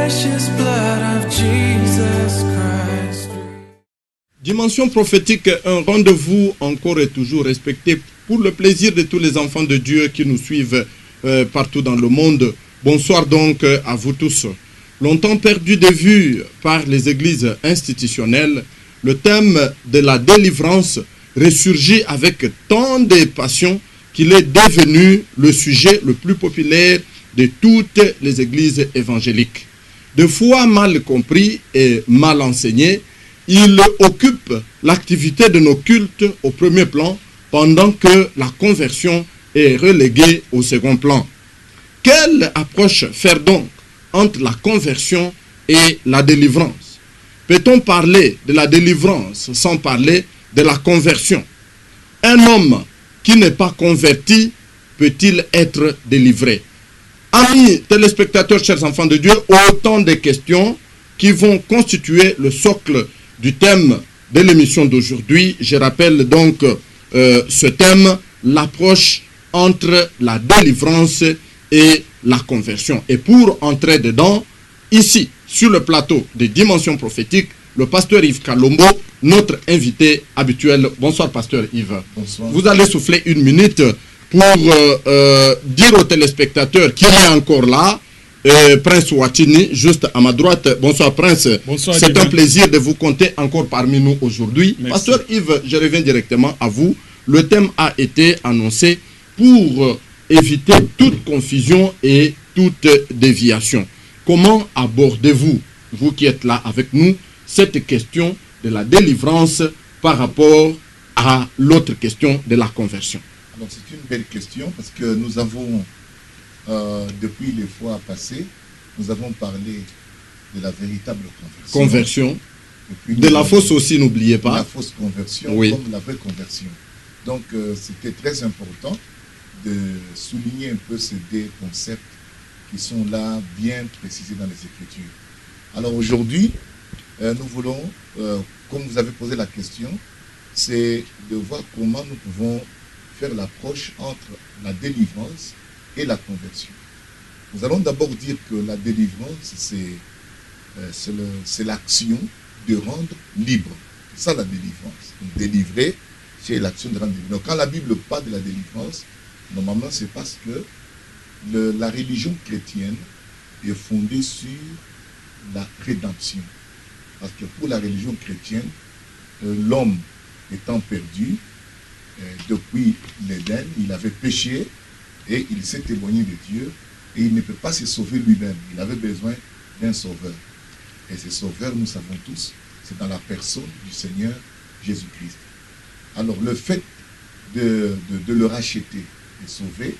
precious blood of Jesus Christ. Dimension prophétique, un rendez-vous encore et toujours respecté pour le plaisir de tous les enfants de Dieu qui nous suivent partout dans le monde. Bonsoir donc à vous tous. Longtemps perdu de vue par les églises institutionnelles, le thème de la délivrance ressurgit avec tant de passion qu'il est devenu le sujet le plus populaire de toutes les églises évangéliques. De fois mal compris et mal enseigné, il occupe l'activité de nos cultes au premier plan pendant que la conversion est reléguée au second plan. Quelle approche faire donc entre la conversion et la délivrance? Peut-on parler de la délivrance sans parler de la conversion? Un homme qui n'est pas converti peut-il être délivré? Amis téléspectateurs, chers enfants de Dieu, autant de questions qui vont constituer le socle du thème de l'émission d'aujourd'hui. Je rappelle donc ce thème, l'approche entre la délivrance et la conversion. Et pour entrer dedans, ici, sur le plateau des dimensions prophétiques, le pasteur Yves Kalombo, notre invité habituel. Bonsoir, pasteur Yves. Bonsoir. Vous allez souffler une minute pour dire aux téléspectateurs qui est encore là, Prince Ouatini, juste à ma droite. Bonsoir, Prince. Bonsoir. C'est un plaisir de vous compter encore parmi nous aujourd'hui. Pasteur Yves, je reviens directement à vous. Le thème a été annoncé pour éviter toute confusion et toute déviation. Comment abordez-vous, vous qui êtes là avec nous, cette question de la délivrance par rapport à l'autre question de la conversion? Alors c'est une belle question parce que nous avons, depuis les fois passées, nous avons parlé de la véritable conversion. De la fausse aussi, n'oubliez pas. La fausse conversion, oui, comme la vraie conversion. Donc c'était très important de souligner un peu ces deux concepts qui sont là bien précisés dans les Écritures. Alors aujourd'hui, nous voulons, comme vous avez posé la question, c'est de voir comment nous pouvons faire l'approche entre la délivrance et la conversion. Nous allons d'abord dire que la délivrance, c'est l'action de rendre libre. C'est ça la délivrance. Donc, délivrer, c'est l'action de rendre libre. Donc quand la Bible parle de la délivrance, normalement c'est parce que la religion chrétienne est fondée sur la rédemption. Parce que pour la religion chrétienne, l'homme étant perdu, depuis l'Éden, il avait péché et il s'est éloigné de Dieu et il ne peut pas se sauver lui-même. Il avait besoin d'un sauveur. Et ce sauveur, nous savons tous, c'est dans la personne du Seigneur Jésus-Christ. Alors le fait de le racheter, de sauver,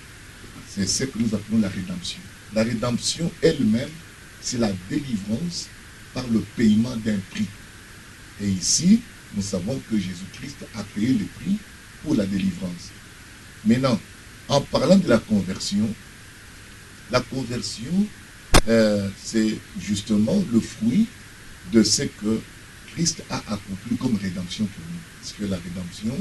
c'est ce que nous appelons la rédemption. La rédemption elle-même, c'est la délivrance par le paiement d'un prix. Et ici, nous savons que Jésus-Christ a payé le prix pour la délivrance. Maintenant, en parlant de la conversion, c'est justement le fruit de ce que Christ a accompli comme rédemption pour nous. Parce que la rédemption,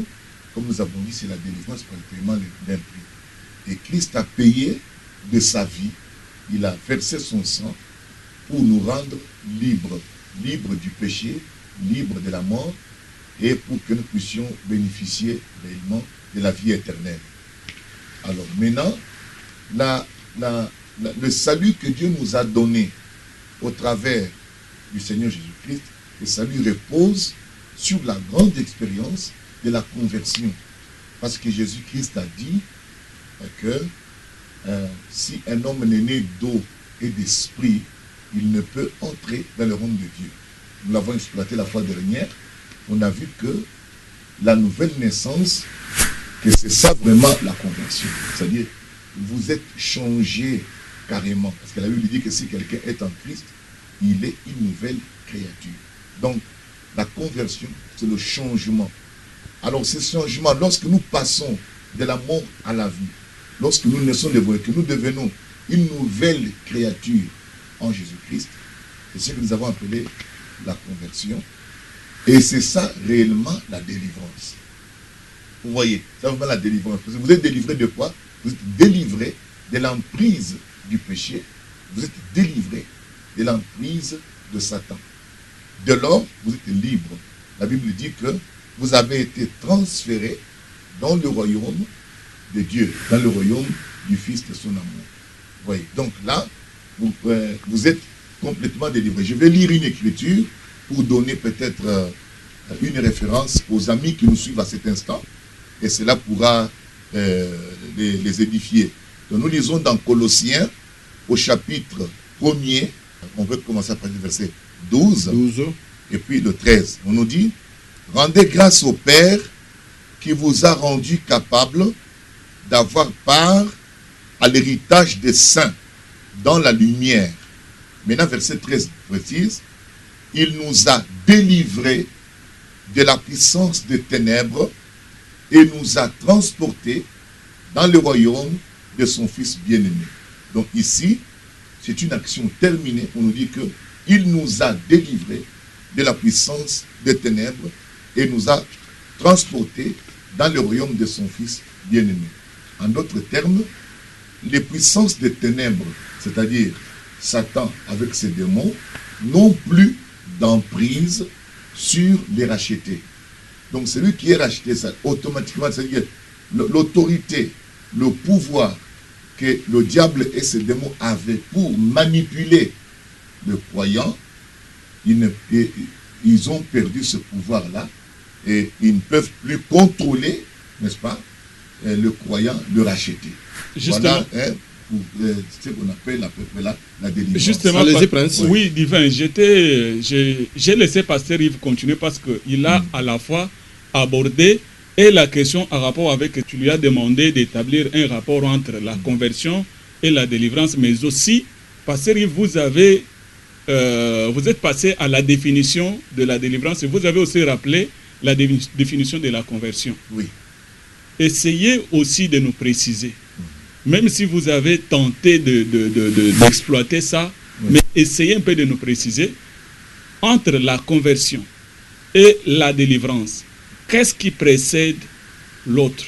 comme nous avons dit, c'est la délivrance par le paiement d'un prix. Et Christ a payé de sa vie, il a versé son sang pour nous rendre libres, libres du péché, libres de la mort, et pour que nous puissions bénéficier réellement de la vie éternelle. Alors maintenant, le salut que Dieu nous a donné au travers du Seigneur Jésus-Christ, le salut repose sur la grande expérience de la conversion. Parce que Jésus-Christ a dit que si un homme n'est né d'eau et d'esprit, il ne peut entrer dans le royaume de Dieu. Nous l'avons exploité la fois dernière. On a vu que la nouvelle naissance, que c'est ça vraiment la conversion. C'est-à-dire, vous êtes changé carrément. Parce que la Bible dit que si quelqu'un est en Christ, il est une nouvelle créature. Donc, la conversion, c'est le changement. Alors, ce changement, lorsque nous passons de la mort à la vie, lorsque nous naissons de nouveau, que nous devenons une nouvelle créature en Jésus-Christ, c'est ce que nous avons appelé la conversion. Et c'est ça réellement la délivrance. Vous voyez, c'est vraiment la délivrance. Parce que vous êtes délivré de quoi? Vous êtes délivré de l'emprise du péché. Vous êtes délivré de l'emprise de Satan. De lors, vous êtes libre. La Bible dit que vous avez été transférés dans le royaume de Dieu, dans le royaume du Fils de son amour. Vous voyez, donc là, vous êtes complètement délivrés. Je vais lire une écriture pour donner peut-être une référence aux amis qui nous suivent à cet instant, et cela pourra les édifier. Donc nous lisons dans Colossiens, au chapitre 1er, on peut commencer à partir du verset 12, et puis le 13. On nous dit, « Rendez grâce au Père qui vous a rendu capable d'avoir part à l'héritage des saints dans la lumière. » Maintenant, verset 13 précise, « Il nous a délivrés de la puissance des ténèbres et nous a transportés dans le royaume de son Fils bien-aimé. » Donc ici, c'est une action terminée. On nous dit que il nous a délivrés de la puissance des ténèbres et nous a transportés dans le royaume de son Fils bien-aimé. En d'autres termes, les puissances des ténèbres, c'est-à-dire Satan avec ses démons, n'ont plus d'emprise sur les rachetés. Donc celui qui est racheté, ça, automatiquement, c'est-à-dire l'autorité, le pouvoir que le diable et ses démons avaient pour manipuler le croyant, ils ont perdu ce pouvoir-là et ils ne peuvent plus contrôler, n'est-ce pas, le croyant, le racheter. Justement, voilà ce qu'on appelle à peu près la délivrance. Justement, oui, divin, j'ai laissé Pasteur Yves continuer parce qu'il a à la fois abordé et la question en rapport avec, tu lui as demandé d'établir un rapport entre la conversion et la délivrance, mais aussi, Pasteur Yves, vous êtes passé à la définition de la délivrance et vous avez aussi rappelé la définition de la conversion. Oui. Essayez aussi de nous préciser, même si vous avez tenté d'exploiter ça, mais essayez un peu de nous préciser, entre la conversion et la délivrance, qu'est-ce qui précède l'autre?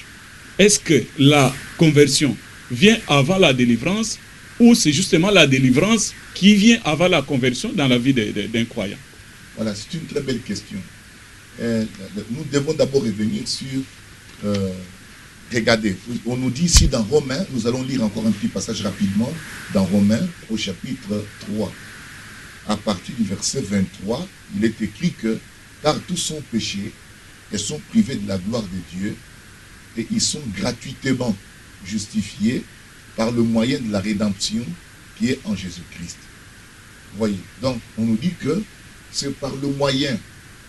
Est-ce que la conversion vient avant la délivrance ou c'est justement la délivrance qui vient avant la conversion dans la vie d'un croyant? Voilà, c'est une très belle question. Nous devons d'abord revenir sur... regardez, on nous dit ici dans Romains, nous allons lire encore un petit passage rapidement, dans Romains, au chapitre 3. À partir du verset 23, il est écrit que « Car tous sont péchés et sont privés de la gloire de Dieu, et ils sont gratuitement justifiés par le moyen de la rédemption qui est en Jésus-Christ. » Vous voyez, donc on nous dit que c'est par le moyen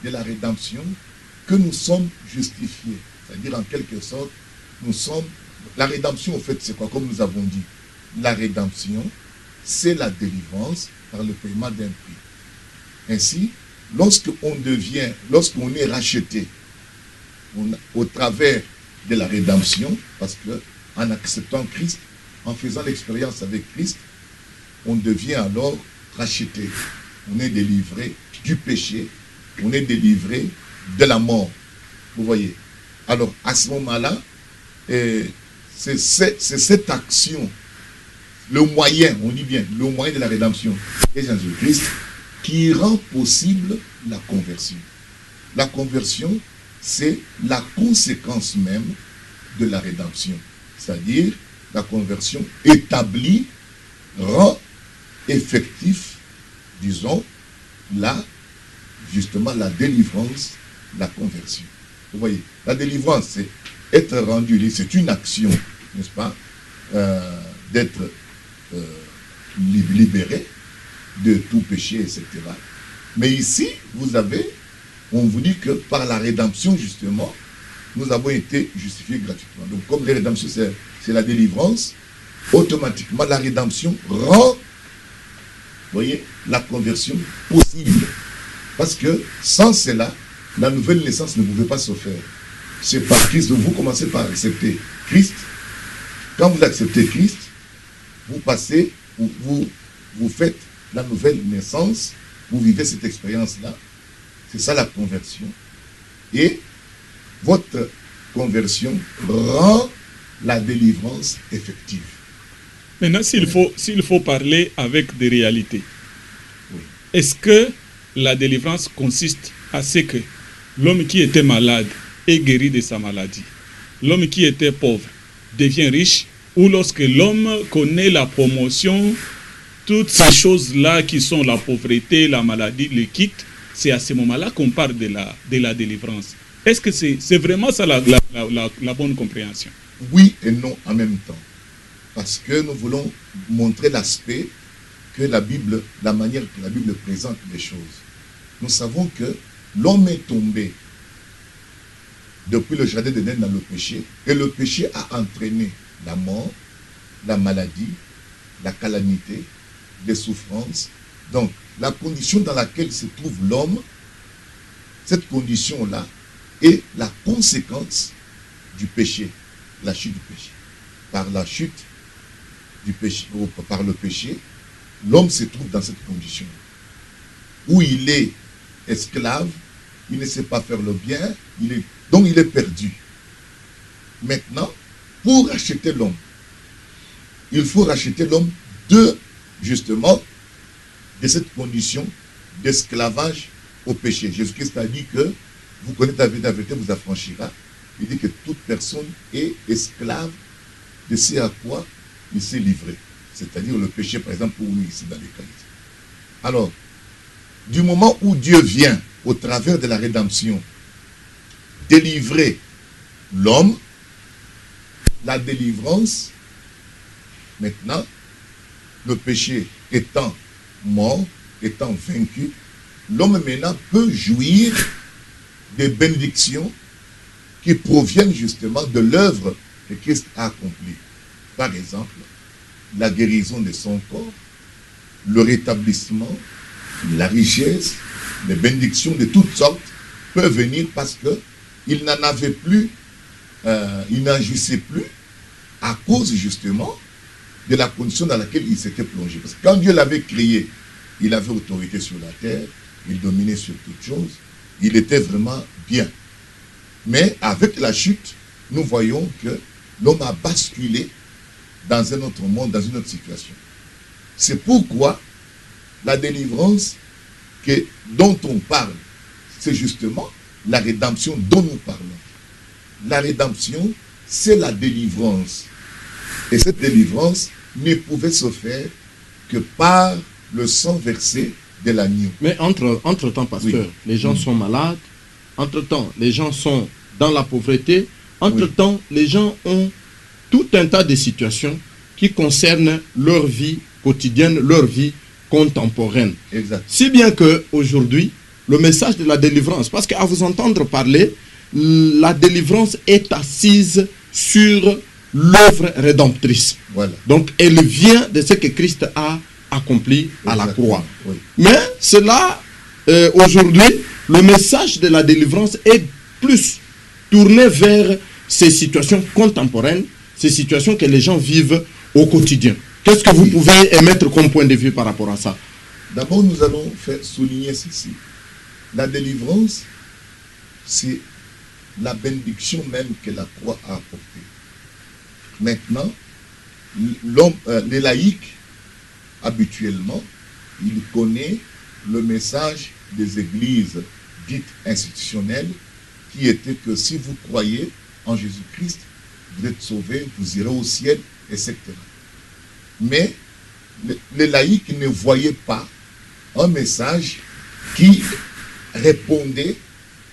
de la rédemption que nous sommes justifiés. C'est-à-dire en quelque sorte, nous sommes... La rédemption, en fait, c'est quoi? Comme nous avons dit, la rédemption, c'est la délivrance par le paiement d'un prix. Ainsi, lorsqu'on est racheté au travers de la rédemption, parce que en acceptant Christ, en faisant l'expérience avec Christ, on devient alors racheté. On est délivré du péché, on est délivré de la mort. Vous voyez? Alors, à ce moment-là, c'est cette action, le moyen, on dit bien, le moyen de la rédemption, et Jésus-Christ, qui rend possible la conversion. La conversion, c'est la conséquence même de la rédemption. C'est-à-dire, la conversion établie, rend effectif, disons, justement, la délivrance, la conversion. Vous voyez, la délivrance, c'est être rendu libre, c'est une action, n'est-ce pas, d'être libéré de tout péché, etc. Mais ici, on vous dit que par la rédemption, justement, nous avons été justifiés gratuitement. Donc, comme la rédemption, c'est la délivrance, automatiquement, la rédemption rend, vous voyez, la conversion possible. Parce que sans cela, la nouvelle naissance ne pouvait pas se faire. C'est par Christ. Donc vous commencez par accepter Christ. Quand vous acceptez Christ, vous passez, vous faites la nouvelle naissance, vous vivez cette expérience-là. C'est ça la conversion. Et votre conversion rend la délivrance effective. Maintenant, s'il faut parler avec des réalités, est-ce que la délivrance consiste à ce que l'homme qui était malade est guéri de sa maladie, l'homme qui était pauvre devient riche, ou lorsque l'homme connaît la promotion, toutes ces choses-là qui sont la pauvreté, la maladie, le quittent, c'est à ce moment-là qu'on parle de la délivrance. Est-ce que c'est vraiment ça la bonne compréhension? Oui et non en même temps. Parce que nous voulons montrer l'aspect que la Bible, la manière que la Bible présente les choses. Nous savons que l'homme est tombé depuis le jardin d'Éden dans le péché, et le péché a entraîné la mort, la maladie, la calamité, les souffrances. Donc, la condition dans laquelle se trouve l'homme, cette condition-là est la conséquence du péché, la chute du péché. Par la chute du péché, ou par le péché, l'homme se trouve dans cette condition où il est esclave, il ne sait pas faire le bien, donc il est perdu. Maintenant, pour racheter l'homme, il faut racheter l'homme justement, de cette condition d'esclavage au péché. Jésus-Christ a dit que vous connaissez la vérité, vous affranchira. Il dit que toute personne est esclave de ce à quoi il s'est livré. C'est-à-dire le péché, par exemple, pour nous ici dans l'Église. Alors, du moment où Dieu vient, au travers de la rédemption, délivrer l'homme, la délivrance, maintenant, le péché étant mort, étant vaincu, l'homme maintenant peut jouir des bénédictions qui proviennent justement de l'œuvre que Christ a accomplie. Par exemple, la guérison de son corps, le rétablissement, la richesse, les bénédictions de toutes sortes peuvent venir parce qu'il n'en avait plus, il n'en jouissait plus à cause justement de la condition dans laquelle il s'était plongé. Parce que quand Dieu l'avait créé, il avait autorité sur la terre, il dominait sur toutes choses, il était vraiment bien. Mais avec la chute, nous voyons que l'homme a basculé dans un autre monde, dans une autre situation. C'est pourquoi la délivrance dont on parle, c'est justement la rédemption dont nous parlons. La rédemption, c'est la délivrance. Et cette délivrance ne pouvait se faire que par le sang versé de l'agneau. Mais entre-temps, pasteur, les gens sont malades, entre-temps, les gens sont dans la pauvreté, entre-temps, les gens ont tout un tas de situations qui concernent leur vie quotidienne, leur vie contemporaine. Exact. Si bien qu'aujourd'hui, le message de la délivrance, parce qu'à vous entendre parler, la délivrance est assise sur l'œuvre rédemptrice. Voilà. Donc, elle vient de ce que Christ a accompli à la croix. Oui. Mais cela, aujourd'hui, le message de la délivrance est plus tourné vers ces situations contemporaines, ces situations que les gens vivent au quotidien. Qu'est-ce que vous pouvez émettre comme point de vue par rapport à ça? D'abord, nous allons souligner ceci. La délivrance, c'est la bénédiction même que la croix a apportée. Maintenant, les laïcs, habituellement, ils connaissent le message des églises dites institutionnelles, qui était que si vous croyez en Jésus-Christ, vous êtes sauvés, vous irez au ciel, etc. Mais les laïcs ne voyaient pas un message qui répondait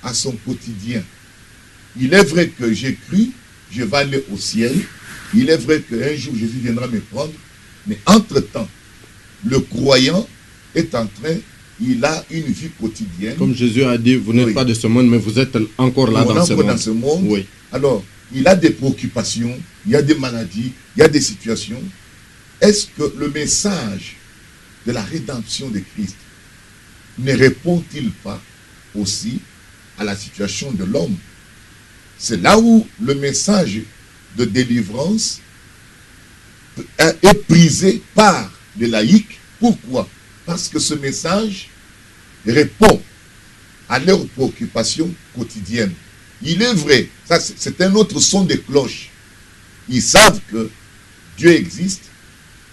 à son quotidien. Il est vrai que j'ai cru, je vais aller au ciel. Il est vrai qu'un jour Jésus viendra me prendre. Mais entre-temps, le croyant est en train, il a une vie quotidienne. Comme Jésus a dit, vous n'êtes pas de ce monde, mais vous êtes encore là dans ce monde. Oui. Alors, il a des préoccupations, il y a des maladies, il y a des situations. Est-ce que le message de la rédemption de Christ ne répond-il pas aussi à la situation de l'homme? C'est là où le message de délivrance est prisé par les laïcs. Pourquoi? Parce que ce message répond à leurs préoccupations quotidiennes. Il est vrai, ça c'est un autre son de cloche. Ils savent que Dieu existe,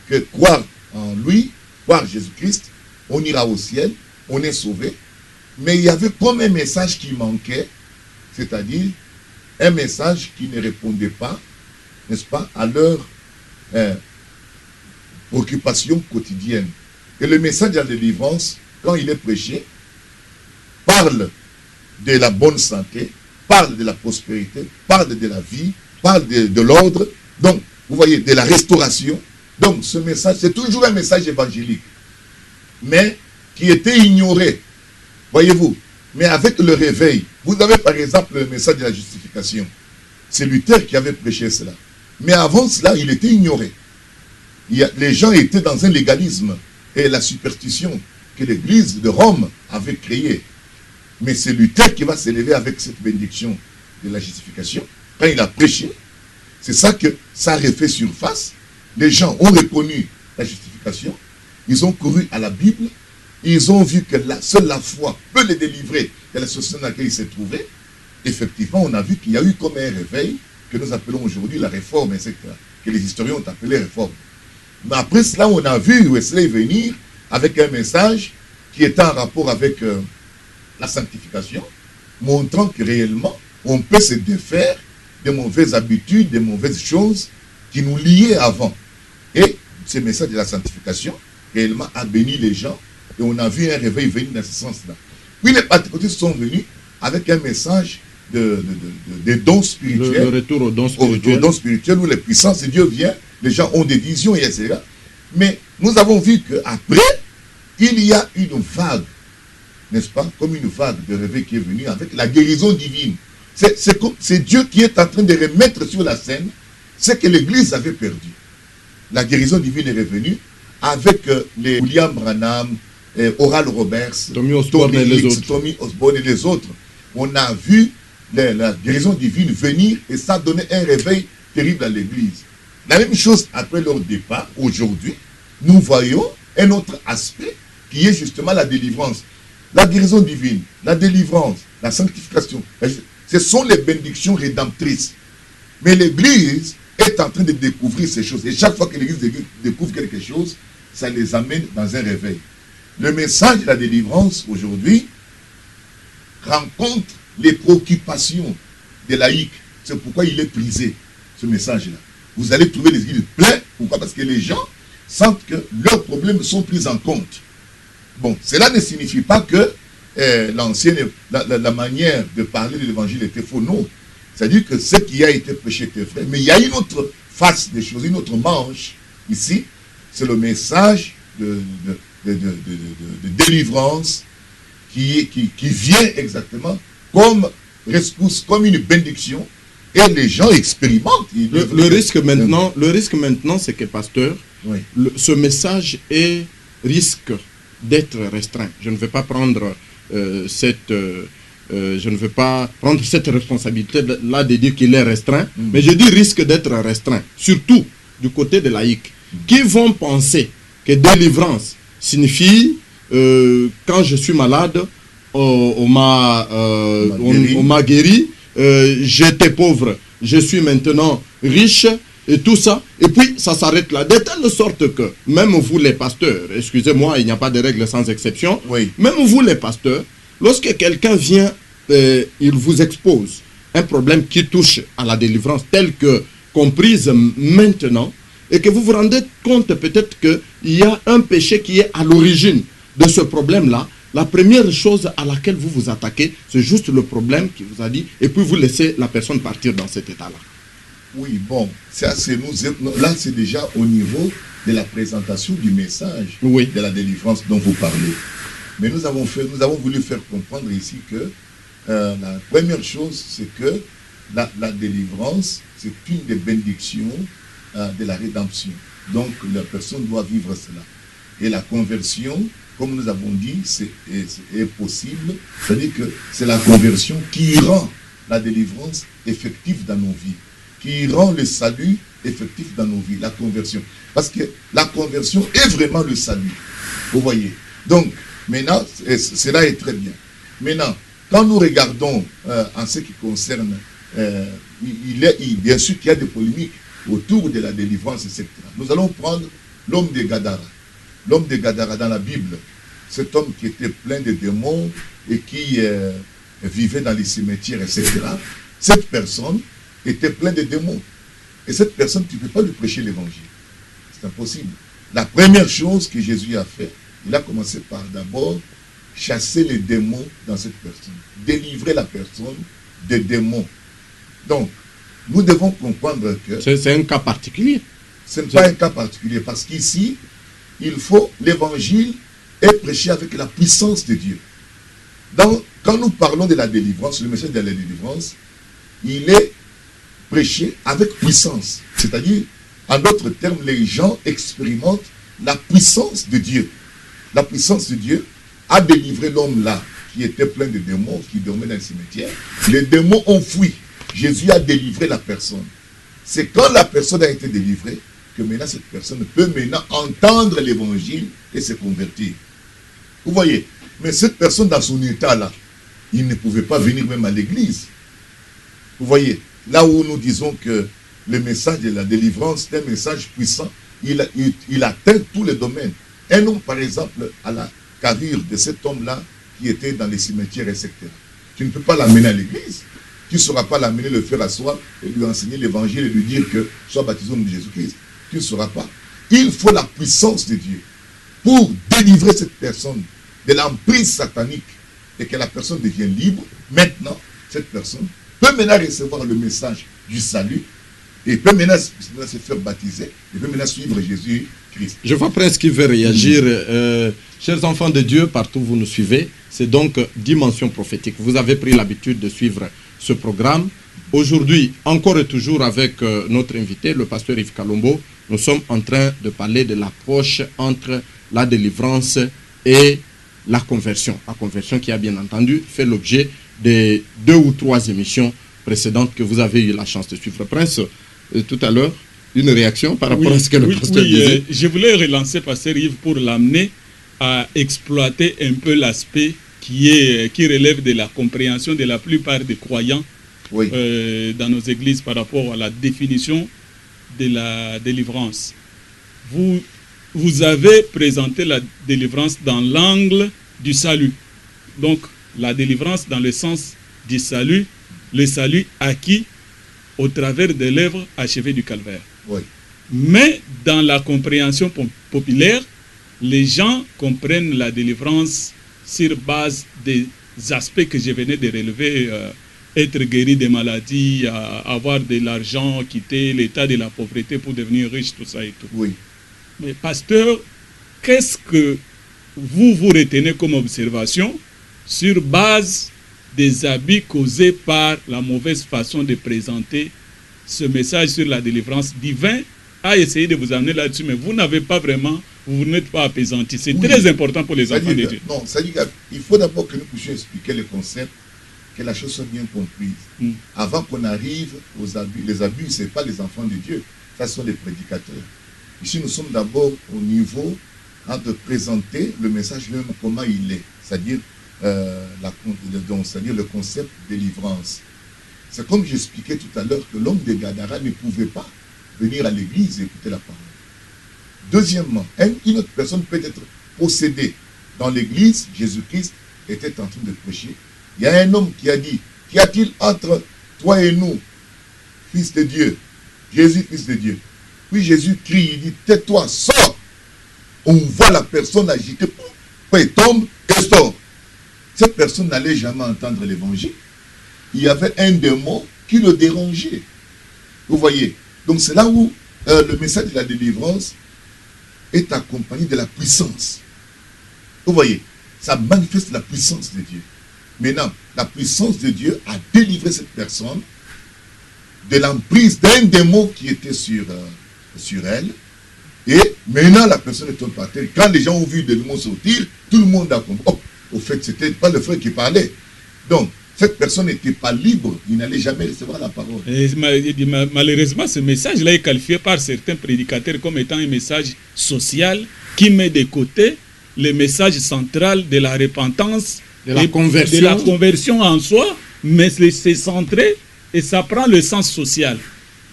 que croire en lui, croire Jésus-Christ, on ira au ciel, on est sauvé. Mais il y avait comme un message qui manquait, c'est-à-dire un message qui ne répondait pas, n'est-ce pas, à leur occupation quotidienne. Et le message de la délivrance, quand il est prêché, parle de la bonne santé, parle de la prospérité, parle de la vie, parle de l'ordre, donc, vous voyez, de la restauration. Donc, ce message, c'est toujours un message évangélique, mais qui était ignoré, voyez-vous. Mais avec le réveil, vous avez par exemple le message de la justification. C'est Luther qui avait prêché cela. Mais avant cela, il était ignoré. Les gens étaient dans un légalisme et la superstition que l'Église de Rome avait créée. Mais c'est Luther qui va s'élever avec cette bénédiction de la justification. Quand il a prêché, c'est ça que ça a refait surface. Les gens ont reconnu la justification. Ils ont couru à la Bible. Ils ont vu que seule la foi peut les délivrer de la société dans laquelle ils se trouvaient. Effectivement, on a vu qu'il y a eu comme un réveil que nous appelons aujourd'hui la réforme, etc., que les historiens ont appelé réforme. Mais après cela, on a vu Wesley venir avec un message qui était en rapport avec la sanctification, montrant que réellement, on peut se défaire des mauvaises habitudes, des mauvaises choses qui nous liaient avant. Et ce message de la sanctification, réellement, a béni les gens, et on a vu un réveil venir dans ce sens-là. Puis les pentecôtistes sont venus avec un message de dons spirituels. Le retour aux dons spirituels. Aux dons spirituels où les puissances de Dieu viennent, les gens ont des visions, etc. Mais nous avons vu qu'après, il y a une n'est-ce pas, comme une vague de réveil qui est venue avec la guérison divine. C'est Dieu qui est en train de remettre sur la scène ce que l'Église avait perdu. La guérison divine est revenue avec les William Branham, Oral Roberts, Tommy Osborne et les autres. On a vu la guérison divine venir et ça a donné un réveil terrible à l'Église. La même chose après leur départ, aujourd'hui, nous voyons un autre aspect qui est justement la délivrance. La guérison divine, la délivrance, la sanctification, ce sont les bénédictions rédemptrices. Mais l'Église est en train de découvrir ces choses. Et chaque fois que l'Église découvre quelque chose, ça les amène dans un réveil. Le message de la délivrance aujourd'hui rencontre les préoccupations des laïcs. C'est pourquoi il est prisé, ce message-là. Vous allez trouver les églises pleines. Pourquoi? Parce que les gens sentent que leurs problèmes sont pris en compte. Bon, cela ne signifie pas que la manière de parler de l'évangile était faux, non. C'est-à-dire que ce qui a été prêché était vrai. Mais il y a une autre face des choses, une autre manche ici. C'est le message de délivrance qui vient exactement comme rescousse, comme une bénédiction. Et les gens expérimentent. Le risque maintenant, c'est que, pasteur, oui, ce message risque d'être restreint. Je ne vais pas prendre cette responsabilité-là de dire qu'il est restreint, mais je dis risque d'être restreint, surtout du côté des laïcs, qui vont penser que délivrance signifie quand je suis malade, on m'a guéri, j'étais pauvre, je suis maintenant riche, et tout ça, et puis ça s'arrête là, de telle sorte que, même vous les pasteurs, excusez-moi, il n'y a pas de règle sans exception, oui, même vous les pasteurs, lorsque quelqu'un vient, il vous expose un problème qui touche à la délivrance telle que comprise maintenant, et que vous vous rendez compte peut-être qu'il y a un péché qui est à l'origine de ce problème-là, la première chose à laquelle vous vous attaquez, c'est juste le problème qui vous a dit, et puis vous laissez la personne partir dans cet état-là. Oui, bon, ça c'est là c'est déjà au niveau de la présentation du message, oui, de la délivrance dont vous parlez. Mais nous avons voulu faire comprendre ici que la première chose, c'est que la délivrance, c'est une des bénédictions de la rédemption. Donc la personne doit vivre cela. Et la conversion, comme nous avons dit, est possible. C'est-à-dire que c'est la conversion qui rend la délivrance effective dans nos vies, qui rend le salut effectif dans nos vies, la conversion. Parce que la conversion est vraiment le salut. Vous voyez. Donc, maintenant, cela est très bien. Maintenant, quand nous regardons en ce qui concerne, bien sûr qu'il y a des polémiques autour de la délivrance, etc. Nous allons prendre l'homme de Gadara. L'homme de Gadara dans la Bible, cet homme qui était plein de démons et qui vivait dans les cimetières, etc. Cette personne était pleine de démons. Et cette personne, tu ne peux pas lui prêcher l'évangile. C'est impossible. La première chose que Jésus a fait, il a commencé par d'abord chasser les démons dans cette personne. Délivrer la personne des démons. Donc, nous devons comprendre que... C'est un cas particulier. Ce n'est pas un cas particulier, parce qu'ici, il faut l'évangile est prêché avec la puissance de Dieu. Quand nous parlons de la délivrance, le message de la délivrance, il est prêché avec puissance. C'est-à-dire, en d'autres termes, les gens expérimentent la puissance de Dieu. La puissance de Dieu a délivré l'homme là, qui était plein de démons, qui dormait dans le cimetière. Les démons ont fui. Jésus a délivré la personne. C'est quand la personne a été délivrée que maintenant cette personne peut maintenant entendre l'évangile et se convertir. Vous voyez, mais cette personne dans son état là, il ne pouvait pas venir même à l'église. Vous voyez, là où nous disons que le message de la délivrance est un message puissant, il atteint tous les domaines. Un homme, par exemple, à la carrure de cet homme-là qui était dans les cimetières, etc. Tu ne peux pas l'amener à l'église. Tu ne sauras pas l'amener, le faire asseoir et lui enseigner l'évangile et lui dire que sois baptisé au nom de Jésus-Christ. Tu ne sauras pas. Il faut la puissance de Dieu pour délivrer cette personne de l'emprise satanique et que la personne devienne libre. Maintenant, cette personne peut maintenant recevoir le message du salut et peut maintenant se faire baptiser et peut maintenant suivre Jésus-Christ. Je vois Prince qui veut réagir. Chers enfants de Dieu, partout où vous nous suivez, c'est donc Dimension prophétique. Vous avez pris l'habitude de suivre ce programme. Aujourd'hui, encore et toujours avec notre invité, le pasteur Yves Kalombo, nous sommes en train de parler de l'approche entre la délivrance et la conversion. La conversion qui a bien entendu fait l'objet des 2 ou 3 émissions précédentes que vous avez eu la chance de suivre. Prince, tout à l'heure, une réaction par rapport à ce que le pasteur disait. Je voulais relancer pasteur Yves pour l'amener à exploiter un peu l'aspect qui relève de la compréhension de la plupart des croyants dans nos églises par rapport à la définition de la délivrance. Vous avez présenté la délivrance dans l'angle du salut. Donc, la délivrance dans le sens du salut, le salut acquis au travers de l'œuvre achevée du calvaire. Oui. Mais dans la compréhension populaire, les gens comprennent la délivrance sur base des aspects que je venais de relever, être guéri des maladies, avoir de l'argent, quitter l'état de la pauvreté pour devenir riche, tout ça et tout. Oui. Mais pasteur, qu'est-ce que vous retenez comme observation sur base des abus causés par la mauvaise façon de présenter ce message sur la délivrance divine a essayé de vous amener là-dessus, mais vous n'avez pas vraiment, vous n'êtes pas apaisanti. C'est très important pour les enfants de Dieu. Non, ça dit qu'il faut d'abord que nous puissions expliquer le concept, que la chose soit bien comprise. Avant qu'on arrive aux abus. Les abus, ce n'est pas les enfants de Dieu, ça sont les prédicateurs. Ici, nous sommes d'abord au niveau de présenter le message même comment il est, c'est-à-dire le concept de délivrance. C'est comme j'expliquais tout à l'heure que l'homme de Gadara ne pouvait pas venir à l'église et écouter la parole. Deuxièmement, une autre personne peut être possédée. Dans l'église, Jésus-Christ était en train de prêcher. Il y a un homme qui a dit, qu'y a-t-il entre toi et nous, fils de Dieu, Jésus, fils de Dieu? Puis Jésus crie, il dit, tais-toi, sors. On voit la personne agiter, puis il tombe et sort. Cette personne n'allait jamais entendre l'évangile. Il y avait un démon qui le dérangeait. Vous voyez? Donc c'est là où le message de la délivrance est accompagné de la puissance. Vous voyez? Ça manifeste la puissance de Dieu. Maintenant, la puissance de Dieu a délivré cette personne de l'emprise d'un démon qui était sur elle. Et maintenant, la personne est par terre. Quand les gens ont vu le démon sortir, tout le monde a compris. Oh, au fait, ce n'était pas le frère qui parlait. Donc, cette personne n'était pas libre. Il n'allait jamais recevoir la parole. Et malheureusement, ce message-là est qualifié par certains prédicateurs comme étant un message social qui met de côté le message central de la repentance, de la conversion en soi, mais c'est centré et ça prend le sens social.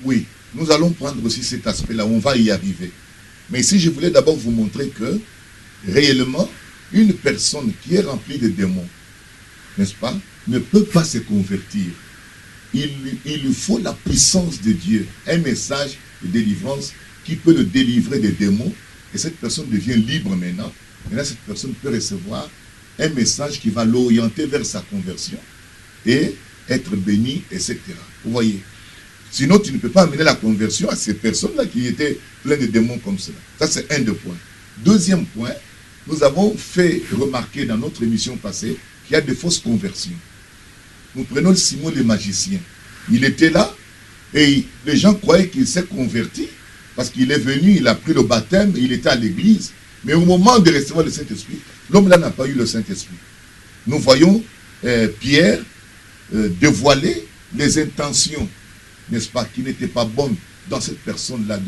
Oui, nous allons prendre aussi cet aspect-là, on va y arriver. Mais ici, je voulais d'abord vous montrer que, réellement, une personne qui est remplie de démons, n'est-ce pas, ne peut pas se convertir. Il lui faut la puissance de Dieu, un message de délivrance qui peut le délivrer des démons, et cette personne devient libre maintenant. Maintenant, cette personne peut recevoir un message qui va l'orienter vers sa conversion et être béni, etc. Vous voyez. Sinon, tu ne peux pas amener la conversion à ces personnes-là qui étaient pleines de démons comme cela. Ça, c'est un des points. Deuxième point, nous avons fait remarquer dans notre émission passée qu'il y a des fausses conversions. Nous prenons Simon le magicien. Il était là et les gens croyaient qu'il s'est converti parce qu'il est venu, il a pris le baptême, il était à l'église. Mais au moment de recevoir le Saint-Esprit, l'homme-là n'a pas eu le Saint-Esprit. Nous voyons Pierre dévoiler les intentions, n'est-ce pas, qui n'étaient pas bonnes dans cette personne-là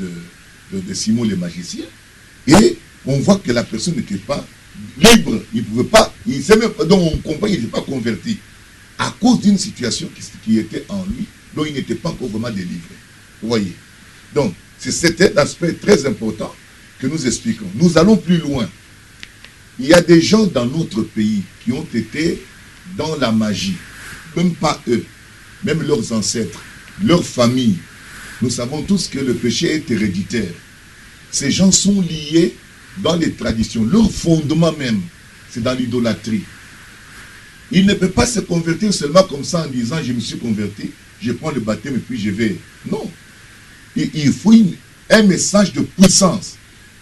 de Simon le magicien. Et on voit que la personne n'était pas libre. Il ne pouvait pas, il sait même, donc on comprend qu'il n'était pas converti à cause d'une situation qui était en lui, dont il n'était pas encore vraiment délivré. Vous voyez. Donc, c'était un aspect très important que nous expliquons. Nous allons plus loin. Il y a des gens dans notre pays qui ont été dans la magie. Même pas eux, même leurs ancêtres, leurs familles. Nous savons tous que le péché est héréditaire. Ces gens sont liés dans les traditions. Leur fondement même, c'est dans l'idolâtrie. Il ne peut pas se convertir seulement comme ça en disant « je me suis converti, je prends le baptême et puis je vais ». Non. Il faut un message de puissance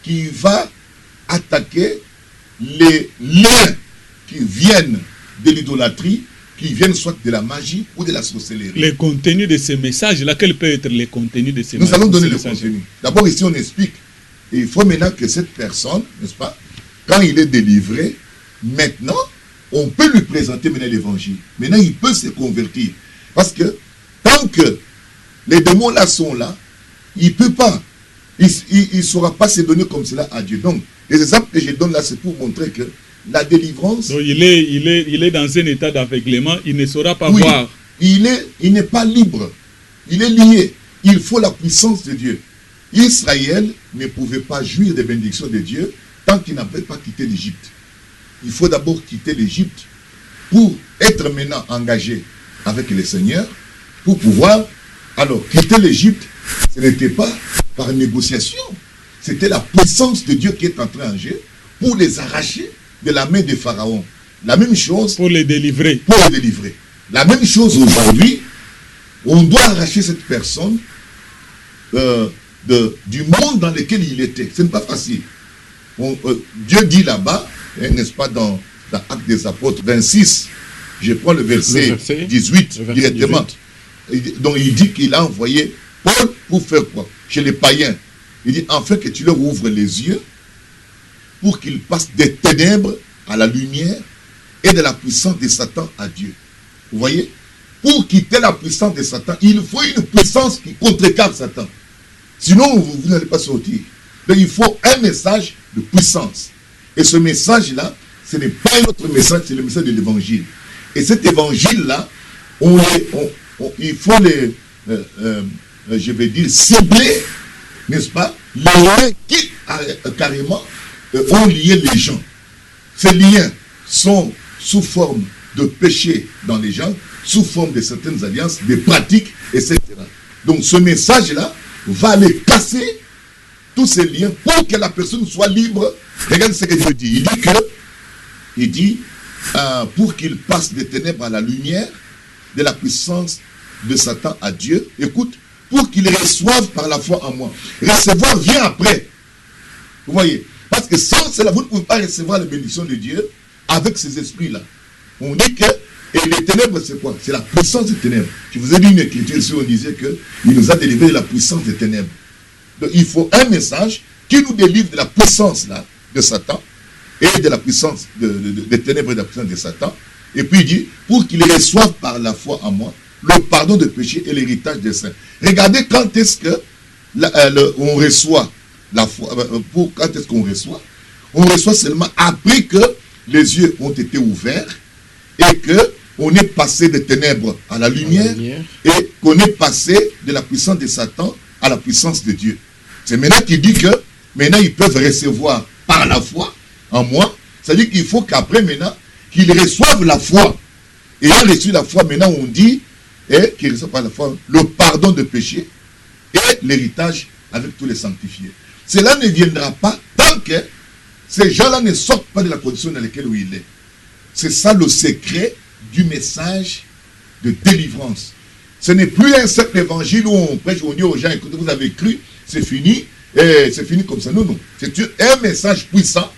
qui va attaquer les liens qui viennent de l'idolâtrie, qui viennent soit de la magie ou de la sorcellerie. Les contenus de ces messages-là, quels peuvent être les contenus de ces messages? Nous allons donner le contenu. D'abord, ici, on explique. Et il faut maintenant que cette personne, n'est-ce pas, quand il est délivré, maintenant, on peut lui présenter maintenant l'évangile. Maintenant, il peut se convertir. Parce que tant que les démons là sont là, il ne peut pas. Il ne saura pas se donner comme cela à Dieu. Donc, les exemples que je donne là, c'est pour montrer que la délivrance... Donc, il est dans un état d'aveuglement, il ne saura pas voir. Il n'est pas libre. Il est lié. Il faut la puissance de Dieu. Israël ne pouvait pas jouir des bénédictions de Dieu tant qu'il n'avait pas quitté l'Égypte. Il faut d'abord quitter l'Égypte pour être maintenant engagé avec le Seigneur, pour pouvoir... Alors, quitter l'Égypte, ce n'était pas par négociation. C'était la puissance de Dieu qui est entrée en jeu pour les arracher de la main des pharaons. La même chose... Pour les délivrer. Pour les délivrer. La même chose aujourd'hui, on doit arracher cette personne du monde dans lequel il était. Ce n'est pas facile. Dieu dit là-bas, n'est-ce pas, dans Actes des Apôtres 26, je prends le verset 18 directement. Donc il dit qu'il a envoyé Paul pour faire quoi? Chez les païens. Il dit, enfin que tu leur ouvres les yeux pour qu'ils passent des ténèbres à la lumière et de la puissance de Satan à Dieu. Vous voyez? Pour quitter la puissance de Satan, il faut une puissance qui contrecarre Satan. Sinon, vous n'allez pas sortir. Donc il faut un message de puissance. Et ce message-là, ce n'est pas un autre message, c'est le message de l'évangile. Et cet évangile-là, il faut je vais dire, cibler, n'est-ce pas, les liens qui, carrément, ont lié les gens. Ces liens sont sous forme de péché dans les gens, sous forme de certaines alliances, des pratiques, etc. Donc ce message-là va aller casser tous ces liens pour que la personne soit libre. Regarde ce que Dieu dit. Il dit, pour qu'il passe des ténèbres à la lumière, de la puissance de Satan à Dieu. Écoute, pour qu'il reçoive par la foi en moi. Recevoir vient après. Vous voyez? Parce que sans cela, vous ne pouvez pas recevoir la bénédiction de Dieu avec ces esprits-là. On dit que, et les ténèbres, c'est quoi? C'est la puissance des ténèbres. Je vous ai dit une écriture ici, on disait qu'il nous a délivré de la puissance des ténèbres. Donc il faut un message qui nous délivre de la puissance là, de Satan, et de la puissance des ténèbres et de la puissance de Satan. Et puis il dit, pour qu'il reçoive par la foi en moi, le pardon de péché et l'héritage des saints. Regardez quand est-ce que on reçoit la foi. Quand est-ce qu'on reçoit? On reçoit seulement après que les yeux ont été ouverts et que on est passé des ténèbres à la lumière, et qu'on est passé de la puissance de Satan à la puissance de Dieu. C'est maintenant qu'il dit que maintenant ils peuvent recevoir par la foi en moi C'est-à-dire qu'il faut qu'après maintenant, qu'ils reçoivent la foi. Et ayant reçu la foi, maintenant on dit qu'ils reçoivent par la foi le pardon de péché et l'héritage avec tous les sanctifiés. Cela ne viendra pas tant que ces gens-là ne sortent pas de la condition dans laquelle il est. C'est ça le secret du message de délivrance. Ce n'est plus un simple évangile où on prêche, on dit aux gens, écoutez, vous avez cru, c'est fini, et c'est fini comme ça. Non, non. C'est un message puissant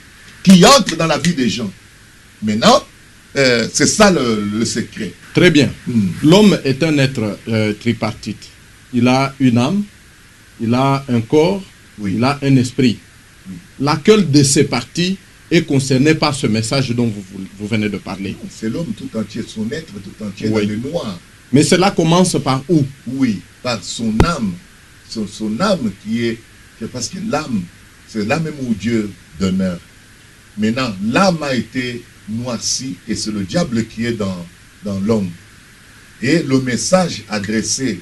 qui entre dans la vie des gens. Maintenant, c'est ça le secret. Très bien. L'homme est un être tripartite. Il a une âme, il a un corps, Oui. il a un esprit. Oui. Laquelle de ces parties est concernée par ce message dont vous venez de parler? C'est l'homme tout entier, son être tout entier Oui. dans le noir. Mais cela commence par où? Oui, par son âme. Son âme qui est parce que l'âme, c'est là même où Dieu demeure. Maintenant, l'âme a été noircie et c'est le diable qui est dans l'homme. Et le message adressé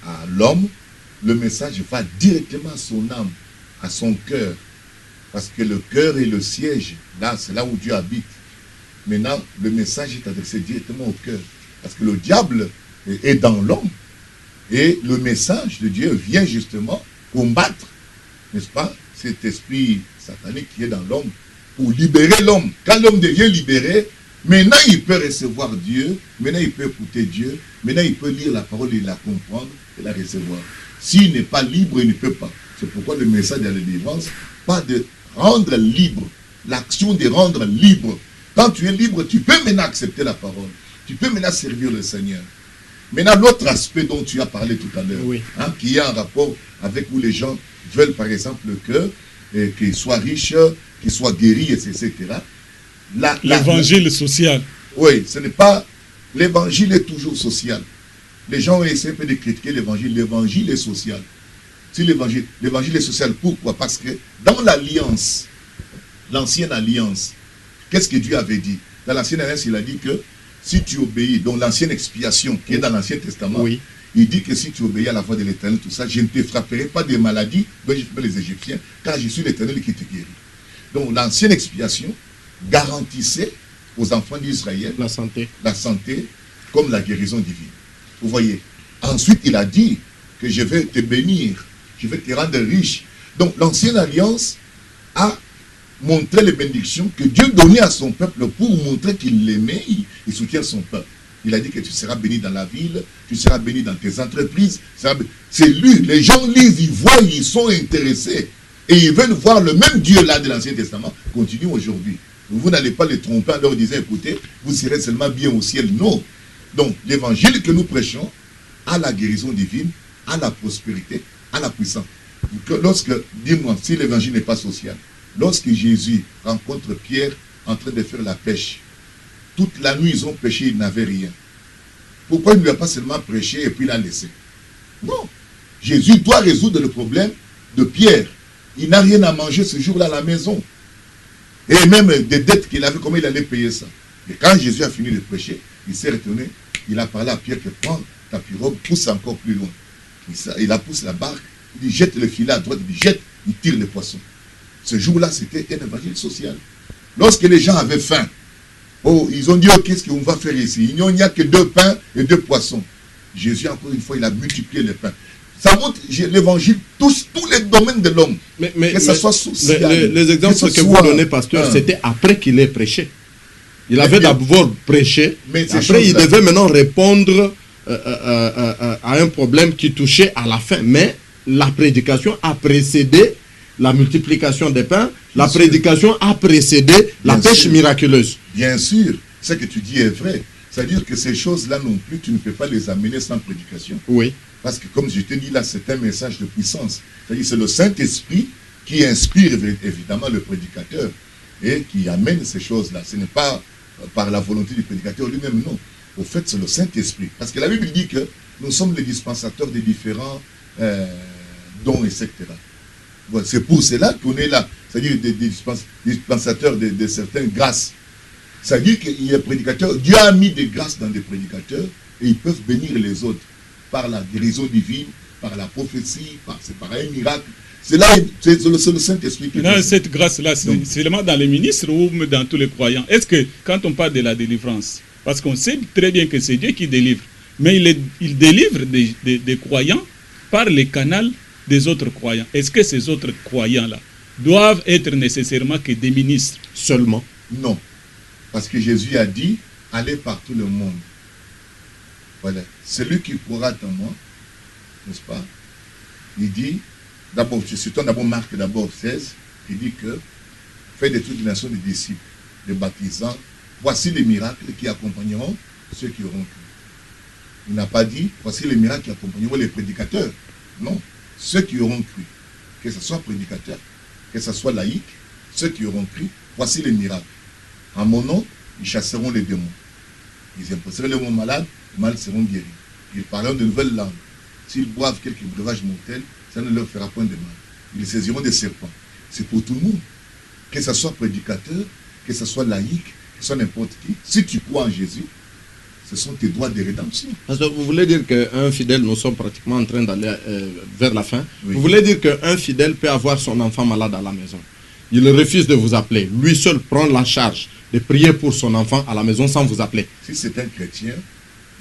à l'homme, le message va directement à son âme, à son cœur. Parce que le cœur est le siège. Là, c'est là où Dieu habite. Maintenant, le message est adressé directement au cœur. Parce que le diable est dans l'homme. Et le message de Dieu vient justement combattre, n'est-ce pas, cet esprit satanique qui est dans l'homme, pour libérer l'homme. Quand l'homme devient libéré, maintenant il peut recevoir Dieu, maintenant il peut écouter Dieu, maintenant il peut lire la parole et la comprendre et la recevoir. S'il n'est pas libre, il ne peut pas. C'est pourquoi le message de la délivrance, pas de rendre libre, l'action de rendre libre. Quand tu es libre, tu peux maintenant accepter la parole. Tu peux maintenant servir le Seigneur. Maintenant, l'autre aspect dont tu as parlé tout à l'heure, Oui. qui a un rapport avec où les gens veulent, par exemple, qu'ils soient riches, qu'ils soient guéris, etc. L'évangile social. Oui, ce n'est pas... L'évangile est toujours social. Les gens ont essayé de critiquer l'évangile. L'évangile est social. Si l'évangile est social, pourquoi? Parce que dans l'alliance, l'ancienne alliance, qu'est-ce que Dieu avait dit? Dans l'ancienne alliance, il a dit que si tu obéis, donc l'ancienne expiation qui est dans l'Ancien Testament, Oui. il dit que si tu obéis à la voix de l'Éternel, tout ça, je ne te frapperai pas des maladies dont j'ai fait les Égyptiens, car je suis l'Éternel qui te guérit. Donc l'ancienne expiation garantissait aux enfants d'Israël La santé. la santé comme la guérison divine. Vous voyez. Ensuite, il a dit que je vais te bénir, je vais te rendre riche. Donc l'ancienne alliance a montré les bénédictions que Dieu donnait à son peuple pour montrer qu'il l'aimait, il soutient son peuple. Il a dit que tu seras béni dans la ville, tu seras béni dans tes entreprises. C'est lui, les gens lisent, ils voient, ils sont intéressés. Et ils veulent voir le même Dieu là de l'Ancien Testament continue aujourd'hui. Vous n'allez pas les tromper en leur disant, écoutez, vous serez seulement bien au ciel. Non. Donc l'évangile que nous prêchons a la guérison divine, a la prospérité, a la puissance. Dis-moi, si l'évangile n'est pas social, lorsque Jésus rencontre Pierre en train de faire la pêche, toute la nuit ils ont pêché, ils n'avaient rien. Pourquoi il ne lui a pas seulement prêché et puis l'a laissé? Non. Jésus doit résoudre le problème de Pierre. Il n'a rien à manger ce jour-là à la maison. Et même des dettes qu'il avait, comment il allait payer ça? Et quand Jésus a fini de prêcher, il s'est retourné, il a parlé à Pierre que prends ta pirogue, pousse encore plus loin. Il a poussé la barque, il dit jette le filet à droite, il dit jette, il tire les poissons. Ce jour-là, c'était un évangile social. Lorsque les gens avaient faim, ils ont dit, oh, qu'est-ce qu'on va faire ici? Il n'y a que 2 pains et 2 poissons. Jésus, encore une fois, il a multiplié les pains. Ça montre que l'évangile touche tous les domaines de l'homme. Que ce soit social. Les exemples que vous donnez, pasteur, c'était après qu'il ait prêché. Il avait d'abord prêché, après il devait maintenant répondre à un problème qui touchait à la fin. Mais la prédication a précédé la multiplication des pains, la prédication a précédé la pêche miraculeuse. Bien sûr, ce que tu dis est vrai. C'est-à-dire que ces choses-là non plus, tu ne peux pas les amener sans prédication. Oui. Parce que comme je te dis là, c'est un message de puissance. C'est-à-dire que c'est le Saint-Esprit qui inspire évidemment le prédicateur et qui amène ces choses-là. Ce n'est pas par la volonté du prédicateur lui-même, non. Au fait, c'est le Saint-Esprit. Parce que la Bible dit que nous sommes les dispensateurs des différents dons, etc. Bon, c'est pour cela qu'on est là. C'est-à-dire des dispensateurs de certaines grâces. C'est-à-dire qu'il y a des prédicateurs. Dieu a mis des grâces dans des prédicateurs et ils peuvent bénir les autres par la guérison divine, par la prophétie, c'est par un miracle. C'est là, c'est le Saint-Esprit qui Non, fait ça. cette grâce-là, c'est seulement dans les ministres ou dans tous les croyants. Est-ce que quand on parle de la délivrance, parce qu'on sait très bien que c'est Dieu qui délivre, mais il délivre des croyants par les canaux des autres croyants. Est-ce que ces autres croyants-là doivent être nécessairement que des ministres? Seulement. Non. Parce que Jésus a dit, allez par tout le monde. Voilà. Celui qui croira en moi, n'est-ce pas? Il dit, d'abord, je cite d'abord Marc, d'abord 16, il dit que faites de toutes les nations des disciples, des baptisants. Voici les miracles qui accompagneront ceux qui auront cru. Il n'a pas dit, voici les miracles qui accompagneront les prédicateurs. Non. Ceux qui auront cru, que ce soit prédicateurs, que ce soit laïcs, ceux qui auront cru, voici les miracles. En mon nom, ils chasseront les démons. Ils imposeront les mots malades, les malades seront guéris. Ils parleront de nouvelles langues. S'ils boivent quelques breuvages mortels, ça ne leur fera point de mal. Ils saisiront des serpents. C'est pour tout le monde. Que ce soit prédicateur, que ce soit laïque, que ce soit n'importe qui. Si tu crois en Jésus, ce sont tes droits de rédemption. Parce que vous voulez dire qu'un fidèle, nous sommes pratiquement en train d'aller vers la fin. Oui. Vous voulez dire qu'un fidèle peut avoir son enfant malade à la maison. Il refuse de vous appeler. Lui seul prend la charge de prier pour son enfant à la maison sans vous appeler. Si c'est un chrétien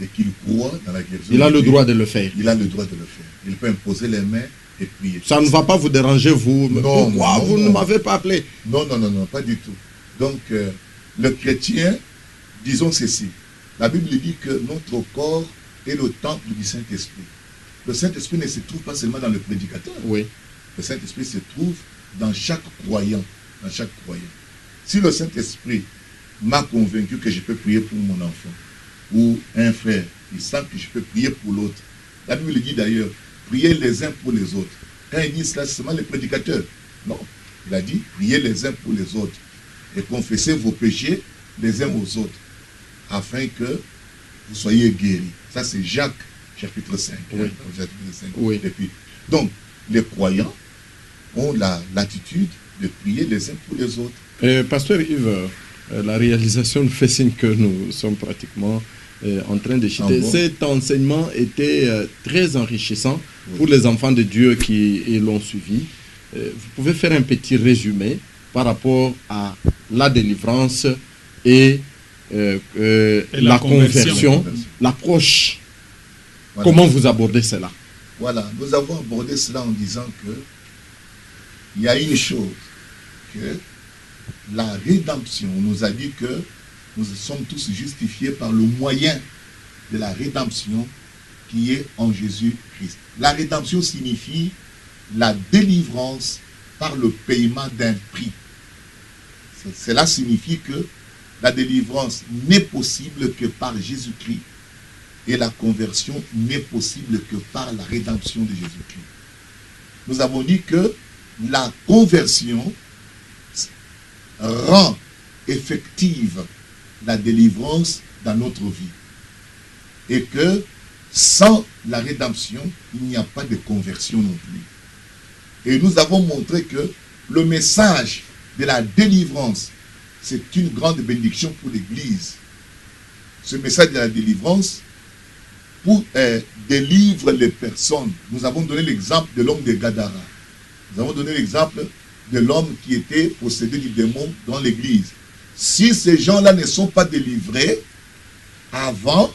et qu'il croit dans la guérison, Il a le droit de le faire. Il a le droit de le faire. Il peut imposer les mains et prier. Ça ne va pas vous déranger, vous. Non, Pourquoi non, vous non. ne m'avez pas appelé? Non, pas du tout. Donc, le chrétien, disons ceci. La Bible dit que notre corps est le temple du Saint-Esprit. Le Saint-Esprit ne se trouve pas seulement dans le prédicateur. Oui. Le Saint-Esprit se trouve dans chaque croyant. Dans chaque croyant. Si le Saint-Esprit m'a convaincu que je peux prier pour mon enfant, ou un frère, il sent que je peux prier pour l'autre. La Bible dit d'ailleurs, priez les uns pour les autres. Quand il dit cela, c'est seulement les prédicateurs. Non. Il a dit, priez les uns pour les autres. Et confessez vos péchés les uns aux autres, afin que vous soyez guéris. Ça, c'est Jacques, chapitre 5. Oui. Chapitre 5. Oui. Et puis, donc, les croyants ont l'attitude de prier les uns pour les autres. Pasteur Yves, la réalisation fait signe que nous sommes pratiquement en train de chuter. Ah bon? Cet enseignement était très enrichissant pour les enfants de Dieu qui l'ont suivi. Vous pouvez faire un petit résumé par rapport à la délivrance et la conversion, l'approche. Voilà. Comment vous abordez cela? Voilà, nous avons abordé cela en disant que il y a une chose, que la rédemption, on nous a dit que nous sommes tous justifiés par le moyen de la rédemption qui est en Jésus-Christ. La rédemption signifie la délivrance par le paiement d'un prix. Cela signifie que la délivrance n'est possible que par Jésus-Christ et la conversion n'est possible que par la rédemption de Jésus-Christ. Nous avons dit que la conversion rend effective la délivrance dans notre vie. Et que sans la rédemption, il n'y a pas de conversion non plus. Et nous avons montré que le message de la délivrance, c'est une grande bénédiction pour l'Église. Ce message de la délivrance délivre les personnes. Nous avons donné l'exemple de l'homme de Gadara. Nous avons donné l'exemple de l'homme qui était possédé du démon dans l'Église. Si ces gens-là ne sont pas délivrés avant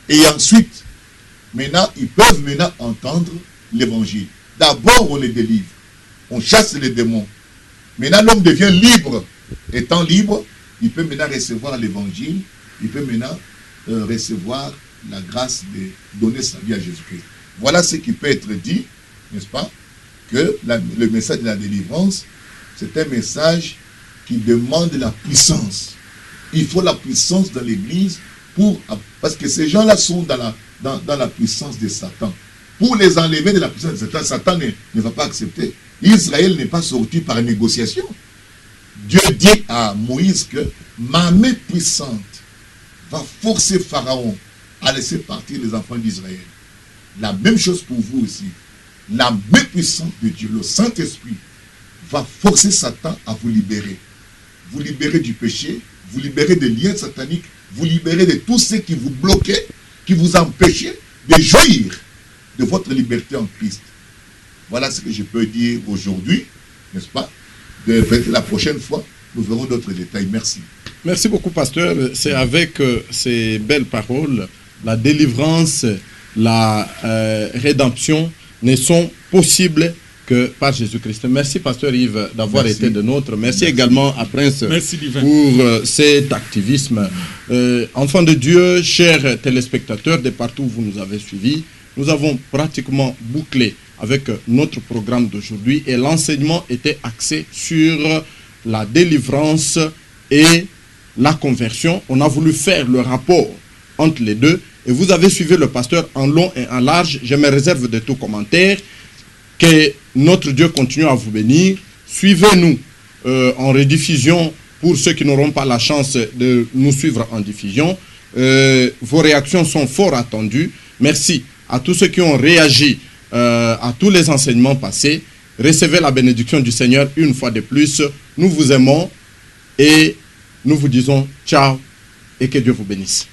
et ensuite, maintenant, ils peuvent maintenant entendre l'évangile. D'abord, on les délivre. On chasse les démons. Maintenant, l'homme devient libre. Étant libre, il peut maintenant recevoir l'évangile. Il peut maintenant recevoir la grâce de donner sa vie à Jésus-Christ. Voilà ce qui peut être dit, n'est-ce pas? Que le message de la délivrance, c'est un message qui demande la puissance. Il faut la puissance dans l'Église parce que ces gens-là sont dans la puissance de Satan. Pour les enlever de la puissance de Satan, Satan ne va pas accepter. Israël n'est pas sorti par négociation. Dieu dit à Moïse que ma main puissante va forcer Pharaon à laisser partir les enfants d'Israël. La même chose pour vous aussi. La main puissante de Dieu, le Saint-Esprit, va forcer Satan à vous libérer. Vous libérer du péché, vous libérer des liens sataniques, vous libérer de tout ce qui vous bloquait, qui vous empêchait de jouir de votre liberté en Christ. Voilà ce que je peux dire aujourd'hui, n'est-ce pas? Peut-être la prochaine fois, nous verrons d'autres détails. Merci. Merci beaucoup, pasteur. C'est avec ces belles paroles, la délivrance, la rédemption ne sont possibles que par Jésus-Christ. Merci, pasteur Yves, d'avoir été de nôtres. Merci également à Prince pour cet activisme. Enfants de Dieu, chers téléspectateurs de partout où vous nous avez suivis, nous avons pratiquement bouclé avec notre programme d'aujourd'hui et l'enseignement était axé sur la délivrance et la conversion. On a voulu faire le rapport entre les deux et vous avez suivi le pasteur en long et en large. Je me réserve de tout commentaire. Que notre Dieu continue à vous bénir. Suivez-nous en rediffusion pour ceux qui n'auront pas la chance de nous suivre en diffusion. Vos réactions sont fort attendues. Merci à tous ceux qui ont réagi à tous les enseignements passés. Recevez la bénédiction du Seigneur une fois de plus. Nous vous aimons et nous vous disons ciao et que Dieu vous bénisse.